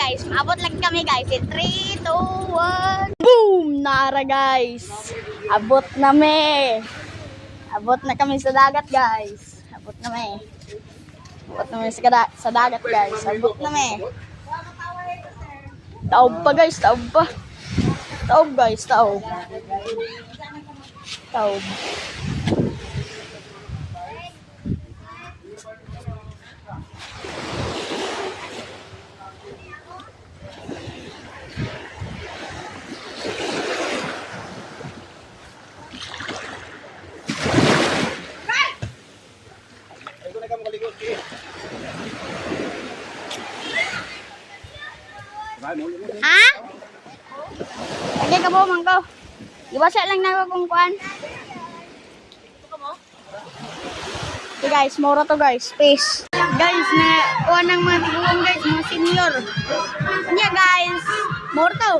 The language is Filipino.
Guys, maabot lang kami guys. In 3, 2, 1. Boom! Nara guys. Abot na me. Abot na kami sa dagat guys. Abot na me. Abot na me sa dagat guys. Abot na me. Taob pa guys. Taob pa. Taob guys. Taob. Taob. Ha? Lagi ka po, mangko. Iwasa lang na ako kung kuhan. Okay guys, mura to guys. Space. Guys, na kuhan ng mga tiguan guys, mga senior. Kanya guys, mura to.